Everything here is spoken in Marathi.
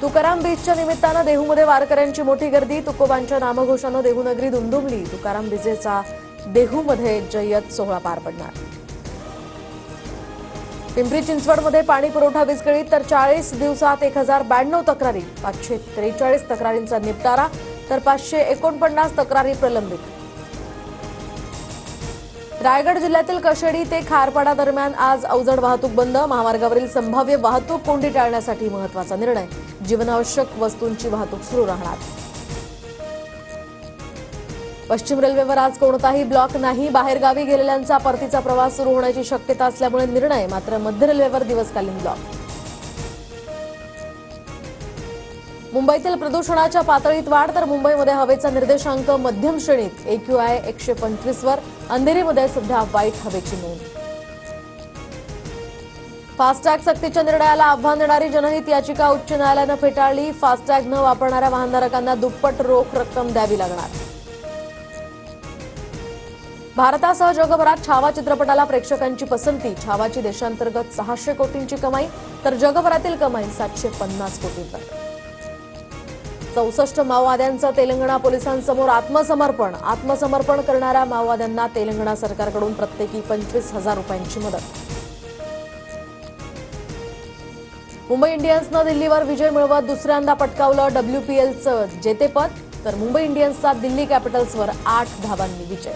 तुकाराम बीचच्या निमित्तानं देहूमध्ये वारकऱ्यांची मोठी गर्दी। तुकोबांच्या नामघोषानं देहूनगरी दुमदुमली। तुकाराम बीजेचा देहूमध्ये जय्यत सोहळा पार पडणार। पिंपरी चिंचवडमध्ये पाणी पुरवठा विस्कळीत तर 40 दिवसात 1092 तक्रारी, 543 तक्रारींचा निपटारा तर 549 तक्रारी प्रलंबित। रायगड जिल्ह्यातील कशेडी ते खारपाडा दरम्यान आज अवजड वाहतूक बंद। महामार्गावरील संभाव्य वाहतूक कोंडी टाळण्यासाठी महत्त्वाचा निर्णय। जीवनावश्यक वस्तूंची वाहतूक सुरू राहणार। पश्चिम रेल्वेवर आज कोणताही ब्लॉक नाही। बाहेरगावी गेलेल्यांचा परतीचा प्रवास सुरू होण्याची शक्यता असल्यामुळे निर्णय। मात्र मध्य रेल्वेवर दिवसकालीन ब्लॉक। मुंबईतील प्रदूषणाच्या पातळीत वाढ तर मुंबईमध्ये हवेचा निर्देशांक मध्यम श्रेणीत। AQI 125 वर। अंधेरीमध्ये सध्या वाईट हवेची नोंद। फास्टॅग सक्तीच्या निर्णयाला आव्हान देणारी जनहित याचिका उच्च न्यायालयानं फेटाळली। फास्टॅग न वापरणाऱ्या वाहनधारकांना दुप्पट रोख रक्कम द्यावी लागणार। भारतासह जगभरात छावा चित्रपटाला प्रेक्षकांची पसंती। छावाची देशांतर्गत 600 कोटींची कमाई तर जगभरातील कमाई 750 कोटींवर। 64 माओवाद्यांचं तेलंगणा पोलिसांसमोर आत्मसमर्पण। आत्मसमर्पण करणाऱ्या माओवाद्यांना तेलंगणा सरकारकडून प्रत्येकी 25,000 रुपयांची मदत। मुंबई इंडियन्सनं दिल्लीवर विजय मिळवत दुसऱ्यांदा पटकावलं WPLचं जेतेपद तर मुंबई इंडियन्सचा दिल्ली कॅपिटल्सवर 8 धावांनी विजय।